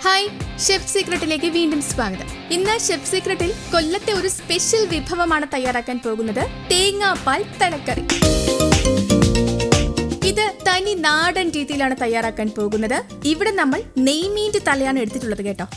Hi, chef സീക്രട്ടിലേക്ക് വീണ്ടും സ്വാഗതം. ഇന്ന് ഷെഫ് സീക്രട്ടിൽ കൊല്ലത്തെ ഒരു സ്പെഷ്യൽ വിഭവമാണ് തയ്യാറാക്കാൻ പോകുന്നത്, തേങ്ങാപ്പാൽ തലക്കറി. ഇത് തനി നാടൻ രീതിയിലാണ് തയ്യാറാക്കാൻ പോകുന്നത്. ഇവിടെ നമ്മൾ നെയ്മീൻ്റെ തലയാണ് എടുത്തിട്ടുള്ളത് കേട്ടോ.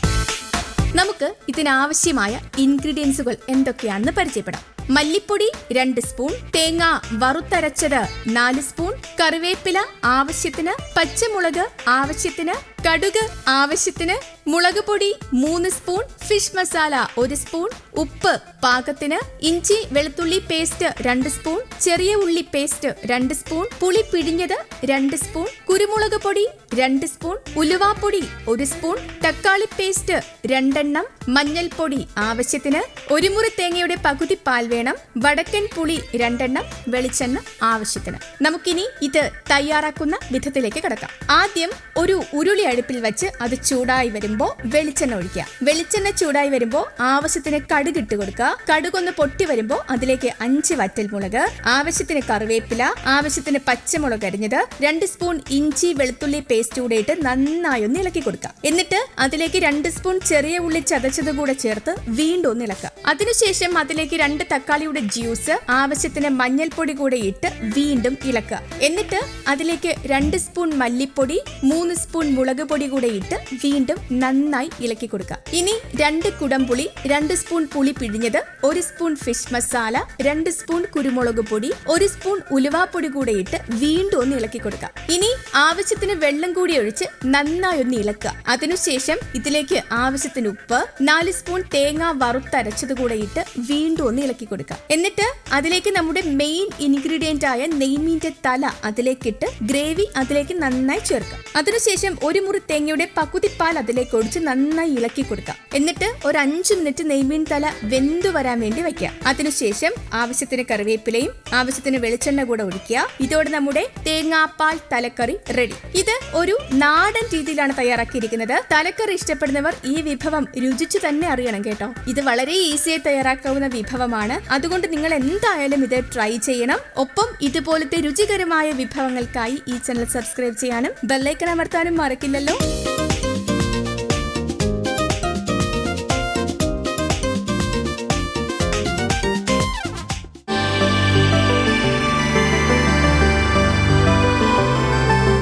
നമുക്ക് ഇതിനാവശ്യമായ ഇൻഗ്രീഡിയൻസുകൾ എന്തൊക്കെയാണെന്ന് പരിചയപ്പെടാം. മല്ലിപ്പൊടി 2 സ്പൂൺ, തേങ്ങ വറുത്തരച്ചത് 4 സ്പൂൺ, കറിവേപ്പില ആവശ്യത്തിന്, പച്ചമുളക് ആവശ്യത്തിന്, കടുക് ആവശ്യത്തിന്, മുളക് പൊടി 3 സ്പൂൺ, ഫിഷ് മസാല 1 സ്പൂൺ, ഉപ്പ് പാകത്തിന്, ഇഞ്ചി വെളുത്തുള്ളി പേസ്റ്റ് 2 സ്പൂൺ, ചെറിയ ഉള്ളി പേസ്റ്റ് 2 സ്പൂൺ, പുളി പിഴിഞ്ഞത് 2 സ്പൂൺ, കുരുമുളക് പൊടി 2 സ്പൂൺ, ഉലുവാപ്പൊടി 1 സ്പൂൺ, തക്കാളി പേസ്റ്റ് 2 എണ്ണം, മഞ്ഞൾപ്പൊടി ആവശ്യത്തിന്, 1 മുറി തേങ്ങയുടെ പകുതി പാൽ വേണം, വടക്കൻ പുളി 2 എണ്ണം, വെളിച്ചെണ്ണ ആവശ്യത്തിന്. നമുക്കിനി ഇത് തയ്യാറാക്കുന്ന വിധത്തിലേക്ക് കിടക്കാം. ആദ്യം ഒരു ഉരുളി അടുപ്പിൽ വെച്ച് അത് ചൂടായി വരുമ്പോൾ വെളിച്ചെണ്ണ ഒഴിക്കുക. വെളിച്ചെണ്ണ ചൂടായി വരുമ്പോൾ ആവശ്യത്തിന് കടുക് ഇട്ട് കൊടുക്കുക. കടുകൊന്ന് പൊട്ടി വരുമ്പോൾ അതിലേക്ക് 5 വറ്റൽമുളക്, ആവശ്യത്തിന് കറിവേപ്പില, ആവശ്യത്തിന് പച്ചമുളക് അരിഞ്ഞത്, 2 സ്പൂൺ ഇഞ്ചി വെളുത്തുള്ളി പേസ്റ്റ് കൂടെ ഇട്ട് നന്നായി ഒന്ന് ഇളക്കി കൊടുക്കുക. എന്നിട്ട് അതിലേക്ക് 2 സ്പൂൺ ചെറിയ ഉള്ളി ചതച്ചത് കൂടെ ചേർത്ത് വീണ്ടും ഒന്ന് ഇളക്കുക. അതിനുശേഷം അതിലേക്ക് 2 തക്കാളിയുടെ ജ്യൂസ്, ആവശ്യത്തിന് മഞ്ഞൾപ്പൊടി കൂടെ ഇട്ട് വീണ്ടും ഇളക്കുക. എന്നിട്ട് അതിലേക്ക് 2 സ്പൂൺ മല്ലിപ്പൊടി, 3 സ്പൂൺ മുളക് പൊടി കൂടെ ഇട്ട് വീണ്ടും നന്നായി ഇളക്കി കൊടുക്കുക. ഇനി 2 കുടംപുളി, 2 സ്പൂൺ പുളി പിഴിഞ്ഞത്, 1 സ്പൂൺ ഫിഷ് മസാല, 2 സ്പൂൺ കുരുമുളക് പൊടി, 1 സ്പൂൺ ഉലുവാപ്പൊടി കൂടെ ഇട്ട് വീണ്ടും ഒന്ന് ഇളക്കി കൊടുക്കുക. ഇനി ആവശ്യത്തിന് വെള്ളം കൂടി ഒഴിച്ച് നന്നായി ഒന്ന് ഇളക്കുക. അതിനുശേഷം ഇതിലേക്ക് ആവശ്യത്തിന് ഉപ്പ്, 4 സ്പൂൺ തേങ്ങ വറുത്തരച്ചത് കൂടെ ഇട്ട് വീണ്ടും ഒന്ന് ഇളക്കി കൊടുക്കുക. എന്നിട്ട് അതിലേക്ക് നമ്മുടെ മെയിൻ ഇൻഗ്രീഡിയന്റ് ആയ നെയ്മീൻ്റെ തല അതിലേക്കിട്ട് ഗ്രേവി അതിലേക്ക് നന്നായി ചേർക്കുക. അതിനുശേഷം 1 മുറി തേങ്ങയുടെ പകുതി പാൽ അതിലേക്ക് ഒഴിച്ച് നന്നായി ഇളക്കി കൊടുക്കുക. എന്നിട്ട് ഒരു 5 മിനിറ്റ് നെയ്മീൻ തല വെന്തു വരാൻ വേണ്ടി വെക്കുക. അതിനുശേഷം ആവശ്യത്തിന് കറിവേപ്പിലയും ആവശ്യത്തിന് വെളിച്ചെണ്ണ കൂടെ ഒഴിക്കുക. ഇതോടെ നമ്മുടെ തേങ്ങാപ്പാൽ തലക്കറി റെഡി. ഇത് ഒരു നാടൻ രീതിയിലാണ് തയ്യാറാക്കിയിരിക്കുന്നത്. തലക്കറി ഇഷ്ടപ്പെടുന്നവർ ഈ വിഭവം രുചിച്ചു തന്നെ അറിയണം കേട്ടോ. ഇത് വളരെ ഈസിയായി തയ്യാറാക്കാവുന്ന വിഭവമാണ്. അതുകൊണ്ട് നിങ്ങൾ എന്തായാലും ഇത് ട്രൈ ചെയ്യണം. ഒപ്പം ഇതുപോലത്തെ രുചികരമായ വിഭവങ്ങൾക്കായി ഈ ചാനൽ സബ്സ്ക്രൈബ് ചെയ്യാനും ബെല്ലൈക്കൺ അമർത്താനും മറക്കില്ലല്ലോ.